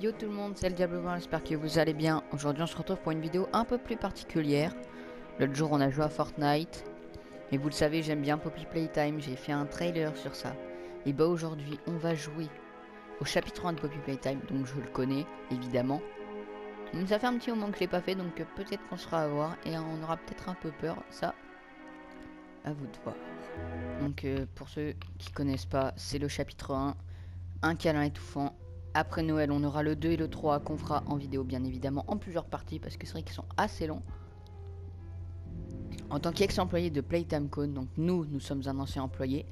Yo tout le monde, c'est le Diable Blanc, j'espère que vous allez bien. Aujourd'hui on se retrouve pour une vidéo un peu plus particulière. L'autre jour on a joué à Fortnite. Et vous le savez, j'aime bien Poppy Playtime, j'ai fait un trailer sur ça. Et bah aujourd'hui on va jouer au chapitre 1 de Poppy Playtime, donc je le connais évidemment. Ça fait un petit moment que je l'ai pas fait, donc peut-être qu'on sera à voir et on aura peut-être un peu peur, ça à vous de voir. Donc pour ceux qui connaissent pas, c'est le chapitre 1, un câlin étouffant. Après Noël, on aura le 2 et le 3 qu'on fera en vidéo, bien évidemment, en plusieurs parties, parce que c'est vrai qu'ils sont assez longs. En tant qu'ex-employé de Playtime Code, donc nous sommes un ancien employé,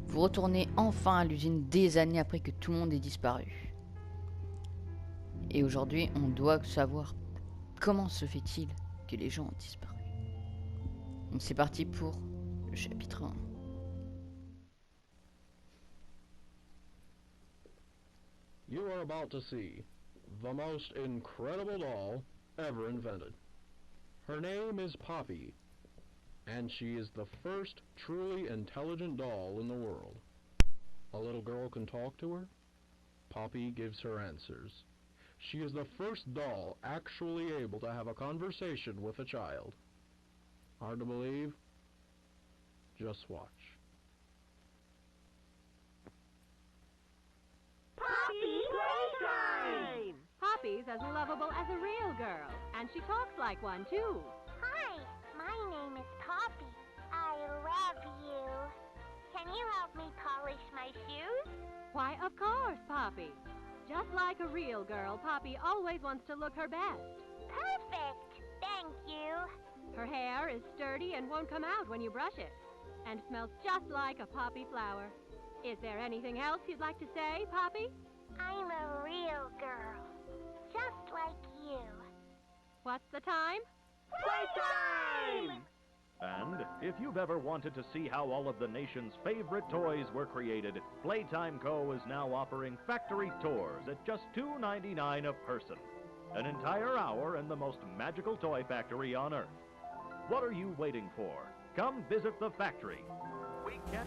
vous retournez enfin à l'usine des années après que tout le monde ait disparu. Et aujourd'hui, on doit savoir comment se fait-il que les gens ont disparu. Donc c'est parti pour le chapitre 1. You are about to see the most incredible doll ever invented. Her name is Poppy, and she is the first truly intelligent doll in the world. A little girl can talk to her. Poppy gives her answers. She is the first doll actually able to have a conversation with a child. Hard to believe? Just watch. Poppy Playtime! Poppy's as lovable as a real girl, and she talks like one, too. Hi, my name is Poppy. I love you. Can you help me polish my shoes? Why, of course, Poppy. Just like a real girl, Poppy always wants to look her best. Perfect! Thank you. Her hair is sturdy and won't come out when you brush it, and smells just like a poppy flower. Is there anything else you'd like to say, Poppy? I'm a real girl. Just like you. What's the time? Playtime! And if you've ever wanted to see how all of the nation's favorite toys were created, Playtime Co. is now offering factory tours at just $2.99 a person. An entire hour in the most magical toy factory on Earth. What are you waiting for? Come visit the factory. We can't...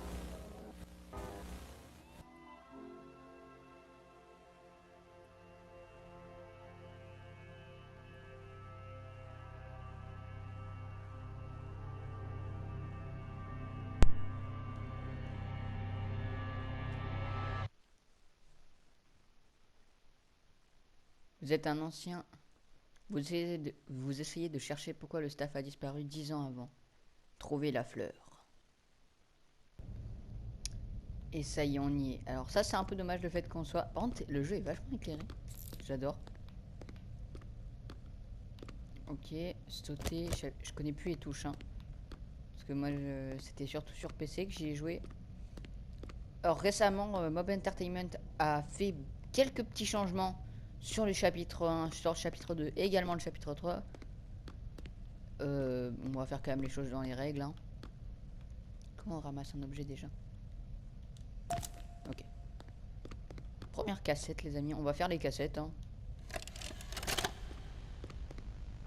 Vous êtes un ancien. Vous essayez de chercher pourquoi le staff a disparu 10 ans avant. Trouvez la fleur. Et ça y est, on y est. Alors ça, c'est un peu dommage le fait qu'on soit... Par contre, le jeu est vachement éclairé. J'adore. Ok, sauter. Je connais plus les touches. Hein. Parce que moi, c'était surtout sur PC que j'y ai joué. Alors récemment, Mob Entertainment a fait quelques petits changements sur le chapitre 1, sur le chapitre 2 et également le chapitre 3. On va faire quand même les choses dans les règles. Hein. Comment on ramasse un objet déjà? Ok. Première cassette, les amis. On va faire les cassettes. Hein.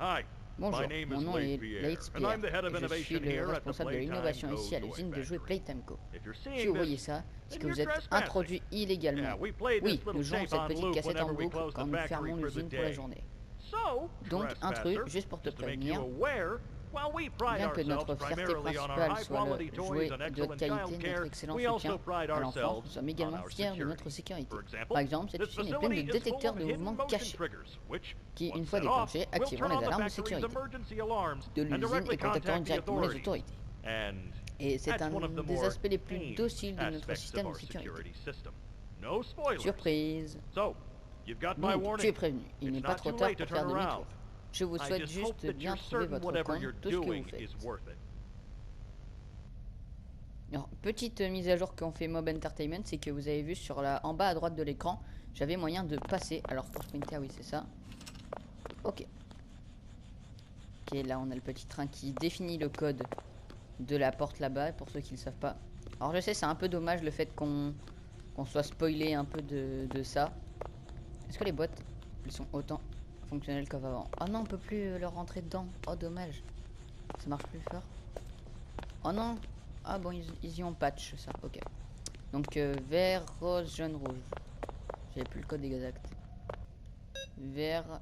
Hi. Bonjour, My name mon is nom Blake est Pierre, Blake and I'm the head of Pierre et je suis innovation le here at the responsable de Playtime l'innovation Co. ici à Toy l'usine de jouets Factory. Playtime Co. If you're Si seeing vous voyez this, ça, c'est que then vous you're êtes trespassing. introduit illégalement. Yeah, we played Oui, this nous little jouons tape cette on petite loop cassette en whenever we boucle close quand the nous factory fermons for the l'usine pour la day. journée. So, Donc un truc, trespasser, juste pour te just to make you prévenir, aware, while we pride bien que ourselves notre fierté primarily on our principale soit high-quality le toys jouet and de haute excellent qualité, child care, notre excellent we also soutien pride à l'enfance, ourselves nous sommes on également our fiers de security. notre sécurité. For example, Par exemple, cette this usine est pleine de facility is détecteurs full de of hidden mouvements motion cachés, triggers, which, qui, une once fois set off, déclenchés, will activeront turn on les the alarmes de factory's sécurité emergency alarms de and l'usine directly et contacteront contact the directement les authorities. autorités. And Et c'est that's un one of the des more aspects les plus tame dociles de notre aspects système of de our sécurité. security system. No spoilers. Surprise. So, you've got my Donc, tu es warning. prévenu. Il It's n'est pas not trop too tard late to pour faire turn demi-tour. around. Je vous I souhaite just juste hope that bien you're trouver certain votre whatever compte, you're tout ce que vous doing faites. is worth it. Alors, petite mise à jour qu'on fait Mob Entertainment, c'est que vous avez vu sur en bas à droite de l'écran, j'avais moyen de passer. Alors pour sprinter, oui c'est ça. Ok. Ok, là on a le petit train qui définit le code de la porte là-bas, pour ceux qui ne le savent pas. Alors je sais, c'est un peu dommage le fait qu'on soit spoilé un peu de ça. Est-ce que les boîtes, elles sont autant fonctionnelles qu'avant? Oh non, on peut plus leur rentrer dedans. Oh dommage. Ça marche plus fort. Oh non. Ah bon, ils y ont patch ça, ok. Donc vert, rose, jaune, rouge. J'avais plus le code exact. vert.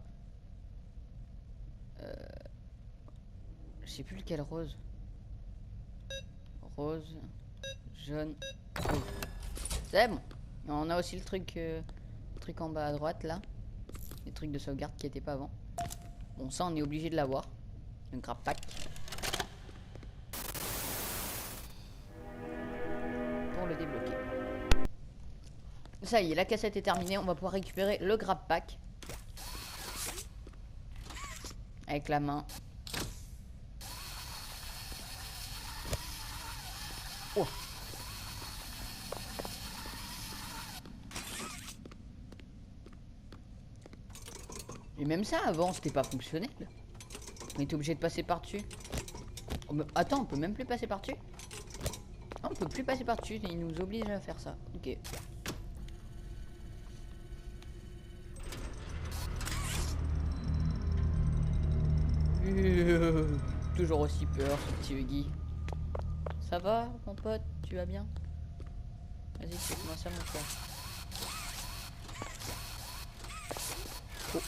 Je sais plus lequel rose. Rose, jaune, rouge. C'est bon. Et on a aussi le truc en bas à droite là. Les trucs de sauvegarde qui étaient pas avant. Bon, ça on est obligé de l'avoir. Un grab pack. Pour le débloquer. Ça y est, la cassette est terminée. On va pouvoir récupérer le grab pack. Avec la main. Oh. Et même ça avant c'était pas fonctionnel. On était obligé de passer par dessus. Attends, on peut même plus passer par dessus. On peut plus passer par dessus, il nous oblige à faire ça. Ok. Toujours aussi peur ce petit Huggy. Ça va mon pote, tu vas bien? Vas-y, fais-moi ça mon frère. Oh.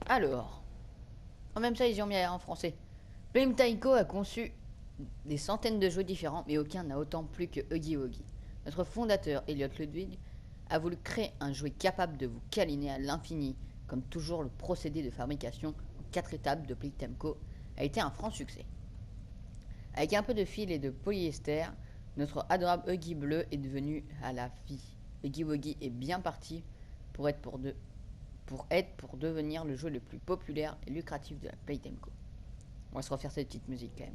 Alors, en même ça ils y ont mis en français. Playtime Co a conçu des centaines de jeux différents, mais aucun n'a autant plu que Huggy Wuggy. Notre fondateur, Elliot Ludwig, a voulu créer un jouet capable de vous câliner à l'infini. Comme toujours, le procédé de fabrication en 4 étapes de Playtime Co a été un franc succès. Avec un peu de fil et de polyester, notre adorable Huggy bleu est devenu à la vie. Huggy Wuggy est bien parti pour devenir le jeu le plus populaire et lucratif de la Playtime Co. On va se refaire cette petite musique quand même.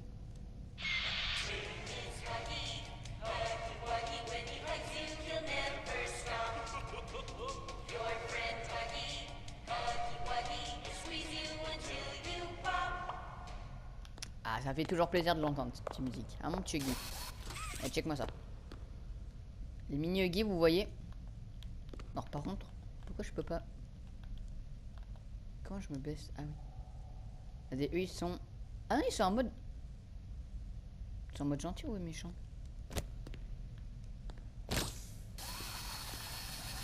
Ah, ça fait toujours plaisir de l'entendre cette petite musique. Hein mon petit Huggy. Allez, check-moi ça. Les mini Huggy, vous voyez. Alors par contre, pourquoi je peux pas... Comment je me baisse? Ah oui. Regardez, eux ils sont... Ah non, ils sont en mode... Ils sont en mode gentil ou méchant?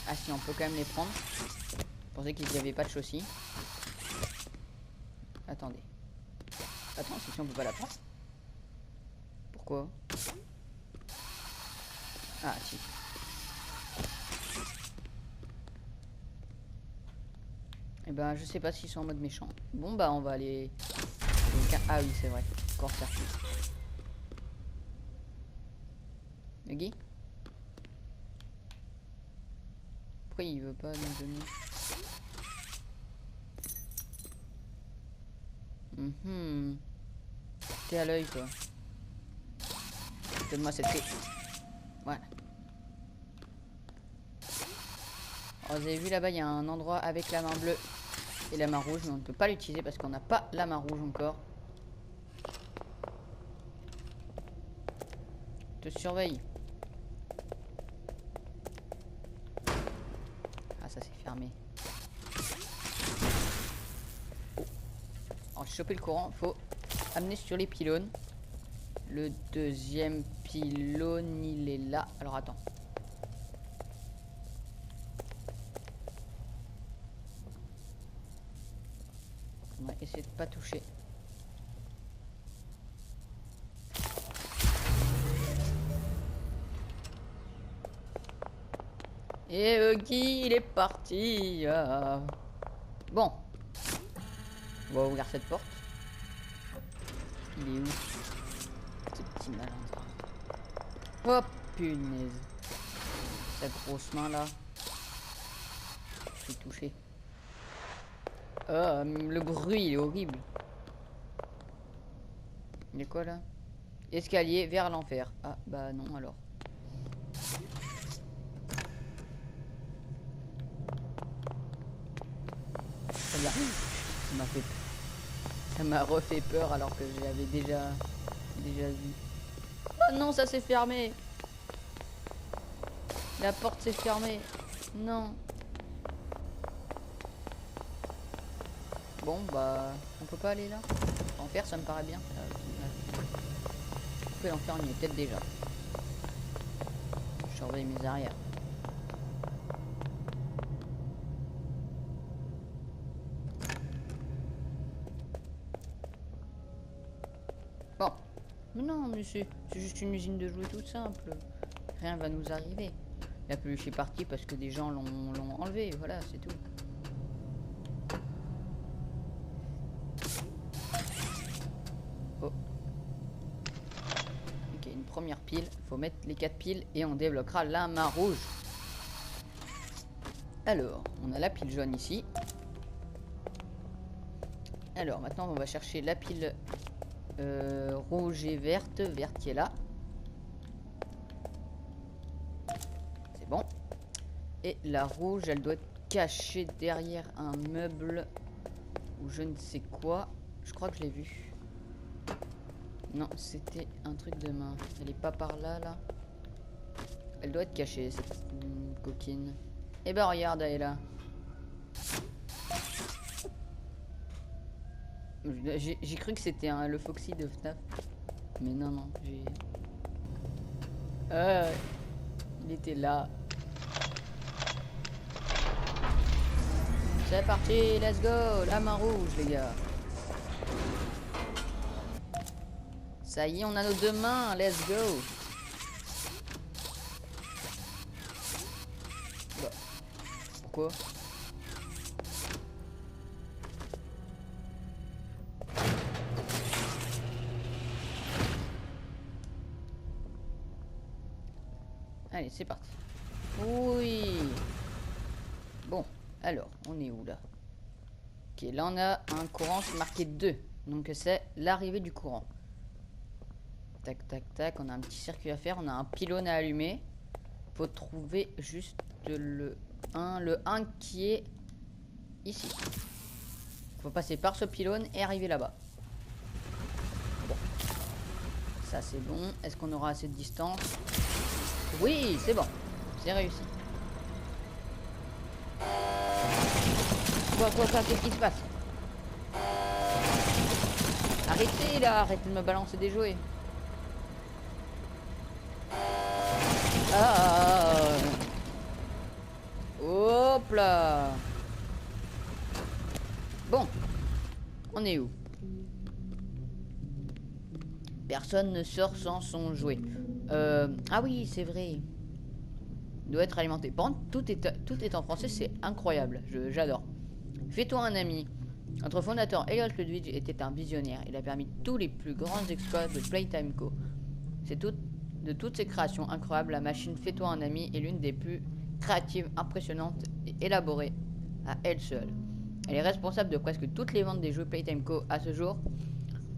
Ah si, on peut quand même les prendre. Je pensais qu'ils n'y avaient pas de chaussures. Attendez. Attends, si on peut pas la prendre. Pourquoi? Ah si. Eh ben je sais pas s'ils sont en mode méchant. Bon bah on va aller... Ah oui c'est vrai. Encore circuit. Huggy? Pourquoi il veut pas nous donner? T'es à l'œil toi. Donne-moi cette clé. Voilà. Alors, vous avez vu là-bas, il y a un endroit avec la main bleue et la main rouge, mais on ne peut pas l'utiliser parce qu'on n'a pas la main rouge encore. Je te surveille. Ah, ça c'est fermé. Alors, j'ai chopé le courant, faut amener sur les pylônes. Le deuxième pylône, il est là. Alors, attends. On va essayer de pas toucher. Et Huggy, il est parti. Bon. On va ouvrir cette porte. Il est où? Ce petit malin. Oh punaise. Sa grosse main là. Je suis touché. Le bruit il est horrible. Il y a quoi là? Escalier vers l'enfer. Ah bah non alors. Ça m'a refait peur alors que je l'avais déjà vu. Oh non, ça s'est fermé. La porte s'est fermée. Non. Bon bah on peut pas aller là. L'enfer ça me paraît bien. L'enfer on y est peut-être déjà. Je surveille mes arrières. Mais non, mais c'est juste une usine de jouets toute simple. Rien va nous arriver. La peluche est partie parce que des gens l'ont enlevé, voilà, c'est tout. Oh. Ok, une première pile. Faut mettre les 4 piles et on débloquera la main rouge. Alors, on a la pile jaune ici. Alors, maintenant, on va chercher la pile rouge et verte. Verte qui est là. C'est bon. Et la rouge, elle doit être cachée derrière un meuble ou je ne sais quoi. Je crois que je l'ai vue. Non, c'était un truc de main. Elle est pas par là, là. Elle doit être cachée, cette coquine. Eh ben, regarde, elle est là. J'ai cru que c'était le Foxy de FNAF. Mais non, non, j'ai... il était là. C'est parti, let's go. La main rouge, les gars. Ça y est, on a nos 2 mains, let's go. Bah. Pourquoi? Allez, c'est parti. Oui. Bon, alors, on est où là? Ok, là on a un courant, c'est marqué 2. Donc c'est l'arrivée du courant. Tac, tac, tac. On a un petit circuit à faire. On a un pylône à allumer. Faut trouver juste le 1. Le 1 qui est ici. Faut passer par ce pylône et arriver là-bas. Bon. Ça c'est bon. Est-ce qu'on aura assez de distance? Oui, c'est bon. C'est réussi. Quoi, qu'est-ce qui se passe? Arrêtez là, arrêtez de me balancer des jouets. Ah. Hop là. Bon. On est où? Personne ne sort sans son jouet. Ah oui, c'est vrai. Il doit être alimenté. Par contre, tout est en français, c'est incroyable. J'adore. Fais-toi un ami. Notre fondateur Elliot Ludwig était un visionnaire. Il a permis tous les plus grands exploits de Playtime Co. De toutes ces créations incroyables, la machine Fais-toi un ami est l'une des plus créatives, impressionnantes et élaborées à elle seule. Elle est responsable de presque toutes les ventes des jeux Playtime Co. à ce jour.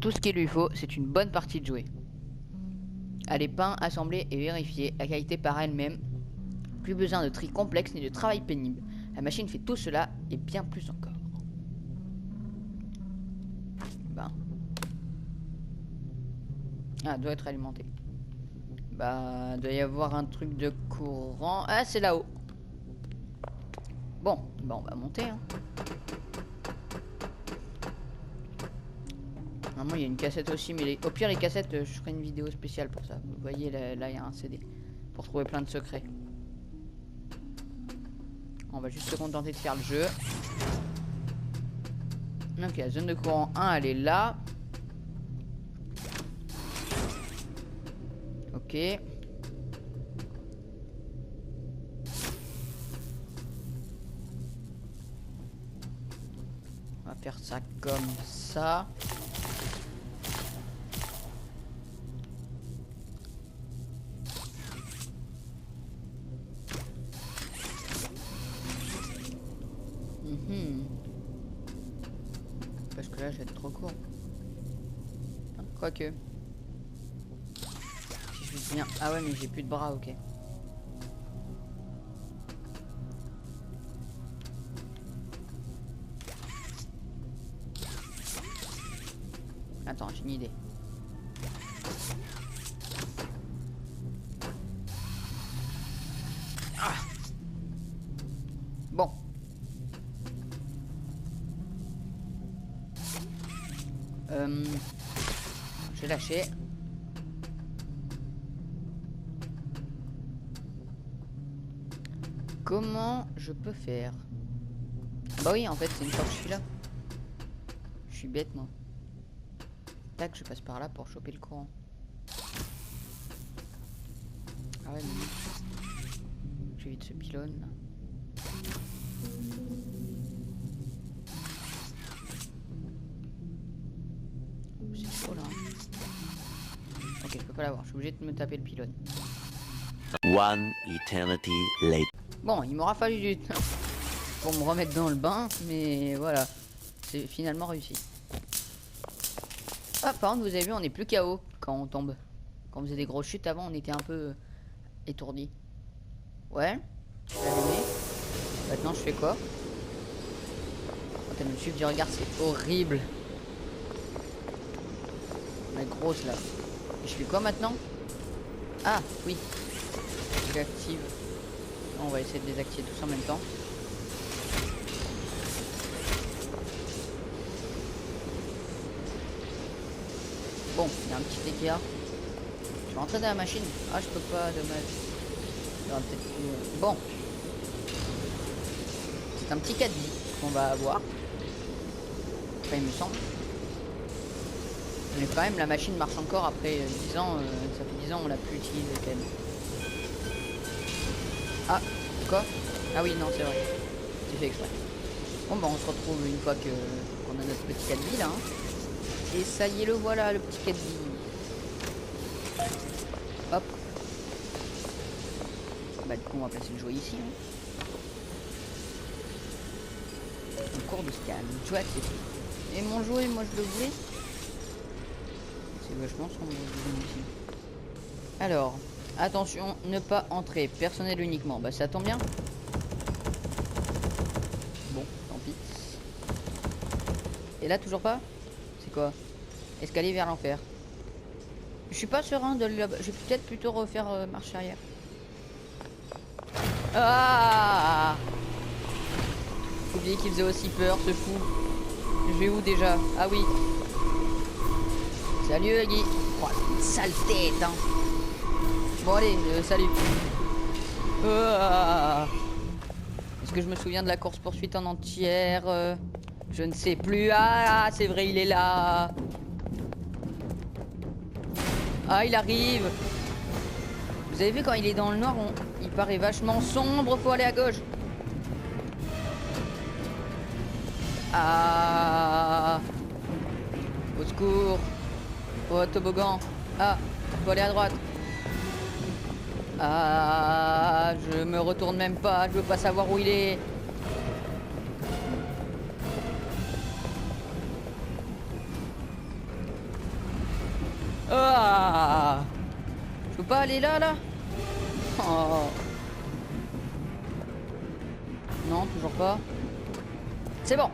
Tout ce qu'il lui faut, c'est une bonne partie de jouets. Elle est peinte, assemblée et vérifiée, la qualité par elle-même. Plus besoin de tri complexe ni de travail pénible. La machine fait tout cela et bien plus encore. Ben. Ah, doit être alimenté. Bah, doit y avoir un truc de courant. Ah, c'est là-haut. Bon, bah on va monter. Hein. Normalement, il y a une cassette aussi, mais au pire, les cassettes, je ferai une vidéo spéciale pour ça. Vous voyez, là, il y a un CD pour trouver plein de secrets. On va juste se contenter de faire le jeu. Ok, la zone de courant 1, elle est là. Ok. On va faire ça comme ça. Parce que là, je vais être trop court. Quoique. Si je me bien. Ah ouais, mais j'ai plus de bras, ok. Attends, j'ai une idée. Ah. Bon. J'ai lâché. Comment je peux faire? Bah oui, en fait, c'est une fois que je suis là. Je suis bête, moi. Tac, je passe par là pour choper le courant. Ah ouais, j'ai vite ce pylône là. C'est chaud là. Ok, je peux pas l'avoir, je suis obligé de me taper le pylône. One eternity later. Bon, il m'aura fallu du temps pour me remettre dans le bain, mais voilà, c'est finalement réussi. Ah, par contre, vous avez vu, on est plus KO quand on tombe. Quand on faisait des grosses chutes avant, on était un peu étourdi. Ouais, je l'ai allumé. Maintenant, je fais quoi? Quand elle me suit du regard, c'est horrible. La grosse là. Et je fais quoi maintenant? Ah, oui. J'active. On va essayer de désactiver tout ça en même temps. Bon, il y a un petit écart. Je vais rentrer dans la machine. Ah, je peux pas, dommage. Peut-être plus... Bon. C'est un petit caddie qu'on va avoir. Enfin, il me semble. Mais quand même, la machine marche encore après 10 ans. Ça fait 10 ans on l'a plus utilisé quand même. Ah, quoi? Ah oui, non, c'est vrai. C'est fait exprès. Bon, bah on se retrouve une fois qu'on a notre petit caddie là. Hein. Et ça y est, le voilà, le petit caddie. Hop. Bah du coup, on va placer le jouet ici. Hein. Un cours de scan. Jouet accessible. Et mon jouet, moi je le voulais. C'est vachement son ici. Alors, attention, ne pas entrer. Personnel uniquement. Bah ça tombe bien. Bon, tant pis. Et là, toujours pas? C'est quoi? Escalier vers l'enfer. Je suis pas serein de là-bas. Je vais peut-être plutôt refaire marche arrière. Ah! J'ai oublié qu'il faisait aussi peur, ce fou. Je vais où déjà? Ah oui. Salut Guy. Oh, sale tête, hein. Bon allez, salut. Est-ce que je me souviens de la course poursuite en entière? Je ne sais plus. Ah, c'est vrai, il est là. Ah, il arrive. Vous avez vu quand il est dans le noir, il paraît vachement sombre. Faut aller à gauche. Ah. Au secours. Au toboggan. Ah, faut aller à droite. Ah, je me retourne même pas. Je veux pas savoir où il est. Ah, je peux pas aller là, là. Oh. Non, toujours pas. C'est bon.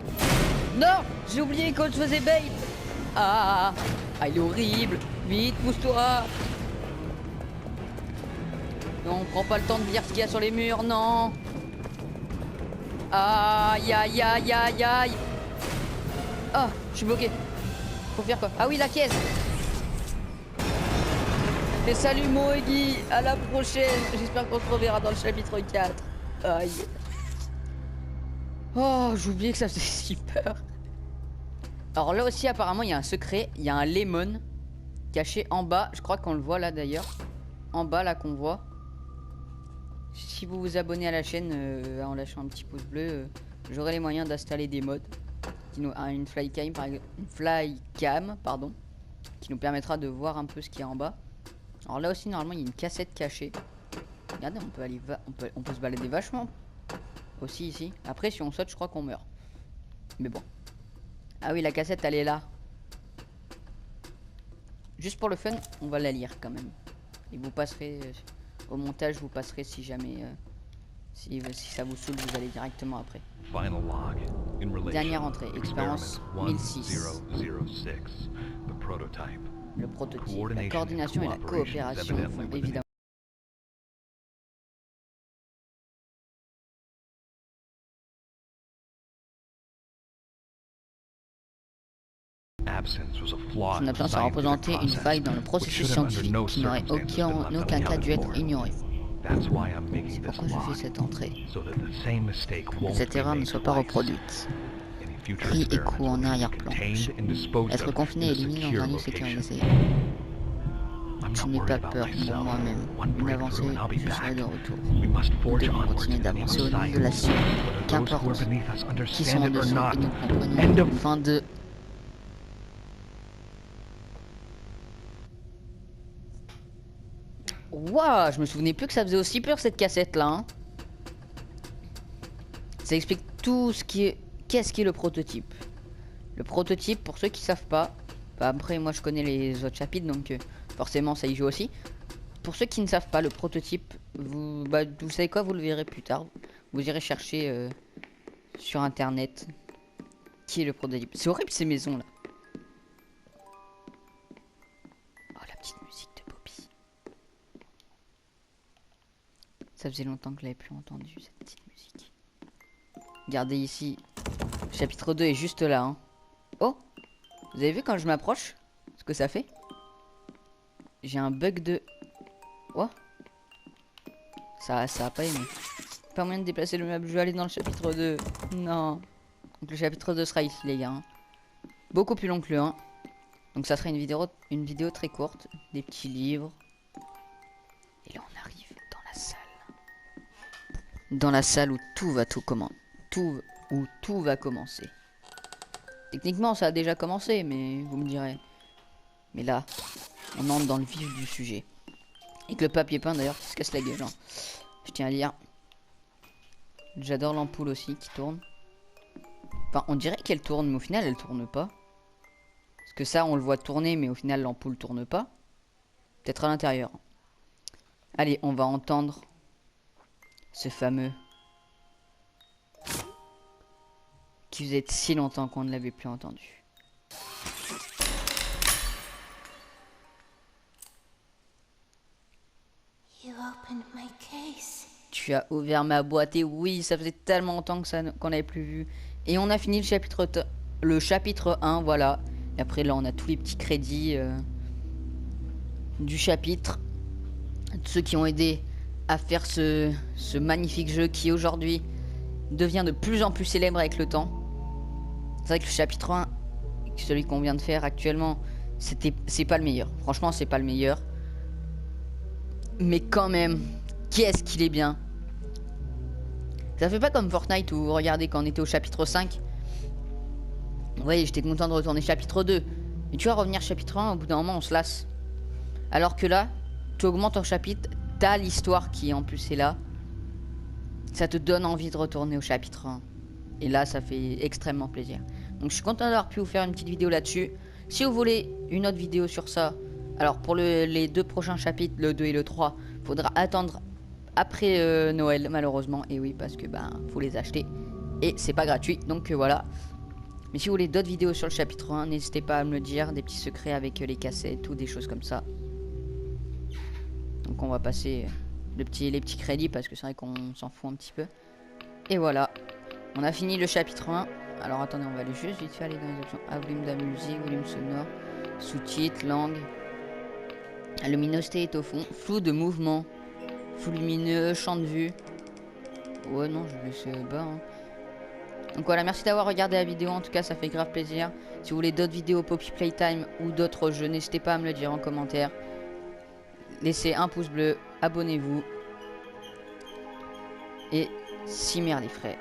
Non, j'ai oublié qu'on se faisait bait. Ah, il est horrible. Vite, pousse-toi. Non, on prend pas le temps de lire ce qu'il y a sur les murs, non. Aïe, aïe, aïe, aïe, aïe. Ah, je suis bloqué. Faut faire quoi? Ah oui, la caisse. Et salut Moegi, à la prochaine. J'espère qu'on se reverra dans le chapitre 4. Aïe. Oh, j'ai oublié que ça faisait si peur. Alors là aussi apparemment il y a un secret. Il y a un lemon caché en bas. Je crois qu'on le voit là d'ailleurs. En bas là qu'on voit. Si vous vous abonnez à la chaîne en lâchant un petit pouce bleu, j'aurai les moyens d'installer des mods. Une flycam par exemple. Une flycam, pardon. Qui nous permettra de voir un peu ce qu'il y a en bas. Alors là aussi normalement il y a une cassette cachée. Regardez, on peut aller on peut se balader vachement aussi ici. Après si on saute je crois qu'on meurt. Mais bon. Ah oui, la cassette elle est là. Juste pour le fun, on va la lire quand même. Et vous passerez au montage, vous passerez si jamais si ça vous saoule, vous allez directement après. Dernière entrée, expérience 1006. Le prototype, la coordination et la coopération font évidemment. Son absence a représenté une faille dans le processus scientifique qui n'aurait en aucun cas dû être ignorée. C'est pourquoi je fais cette entrée. Que cette erreur ne soit pas reproduite. Prix et coût en arrière-plan. Être confiné et éliminé dans un lieu sécurisé. Je n'ai pas peur pour moi-même. Une avancée, je serai de retour. We must Nous forge devons onwards continuer to the d'avancer au nom society, de la science. whether those who are Qu'importe beneath us qui sont en understand it or dessous not. et nous comprenons. End of Fin de... Waouh, je me souvenais plus que ça faisait aussi peur cette cassette là. Hein. Ça explique tout ce qui est... Qu'est-ce qui est le prototype? Le prototype, pour ceux qui savent pas, bah après moi je connais les autres chapitres donc forcément ça y joue aussi. Pour ceux qui ne savent pas, le prototype, vous savez quoi, vous le verrez plus tard. Vous irez chercher sur internet qui est le prototype. C'est horrible ces maisons là. Oh la petite musique de Bobby. Ça faisait longtemps que je l'avais plus entendu cette petite musique. Regardez ici, chapitre 2 est juste là. Hein. Oh, vous avez vu quand je m'approche ce que ça fait? J'ai un bug de... Oh, ça a pas aimé. Pas moyen de déplacer le meuble, je vais aller dans le chapitre 2. Non. Donc le chapitre 2 sera ici les gars. Hein. Beaucoup plus long que le 1. Donc ça sera une vidéo très courte. Des petits livres. Et là on arrive dans la salle. Dans la salle où tout va tout va commencer. Techniquement ça a déjà commencé mais vous me direz. Mais là on entre dans le vif du sujet. Avec le papier peint d'ailleurs qui se casse la gueule. Hein. Je tiens à lire. J'adore l'ampoule aussi qui tourne. Enfin on dirait qu'elle tourne mais au final elle tourne pas. Parce que ça on le voit tourner mais au final l'ampoule tourne pas. Peut-être à l'intérieur. Allez on va entendre ce fameux qui faisait si longtemps qu'on ne l'avait plus entendu. You opened my case. Tu as ouvert ma boîte et oui, ça faisait tellement longtemps que qu'on n'avait plus vu. Et on a fini le chapitre 1, voilà. Et après là on a tous les petits crédits du chapitre. Ceux qui ont aidé à faire ce magnifique jeu qui aujourd'hui devient de plus en plus célèbre avec le temps. C'est vrai que le chapitre 1, celui qu'on vient de faire actuellement, c'est pas le meilleur. Franchement c'est pas le meilleur. Mais quand même, qu'est-ce qu'il est bien. Ça fait pas comme Fortnite où, regardez, quand on était au chapitre 5. Ouais, j'étais content de retourner chapitre 2. Mais tu vas revenir chapitre 1, au bout d'un moment, on se lasse. Alors que là, tu augmentes ton chapitre, t'as l'histoire qui en plus est là. Ça te donne envie de retourner au chapitre 1. Et là, ça fait extrêmement plaisir. Donc je suis content d'avoir pu vous faire une petite vidéo là-dessus. Si vous voulez une autre vidéo sur ça, alors pour les deux prochains chapitres, le 2 et le 3, faudra attendre après Noël malheureusement. Et oui, parce que faut les acheter. Et c'est pas gratuit, donc voilà. Mais si vous voulez d'autres vidéos sur le chapitre 1, n'hésitez pas à me le dire. Des petits secrets avec les cassettes ou des choses comme ça. Donc on va passer les petits crédits parce que c'est vrai qu'on s'en fout un petit peu. Et voilà, on a fini le chapitre 1. Alors attendez, on va aller juste vite fait aller dans les options. Ah, volume de la musique, volume sonore, sous-titres, langue. La luminosité est au fond, flou de mouvement, flou lumineux, champ de vue. Ouais non, je vais laisser bas. Hein. Donc voilà, merci d'avoir regardé la vidéo, en tout cas ça fait grave plaisir. Si vous voulez d'autres vidéos Poppy Playtime ou d'autres jeux, n'hésitez pas à me le dire en commentaire. Laissez un pouce bleu, abonnez-vous. Et Cimer les frères.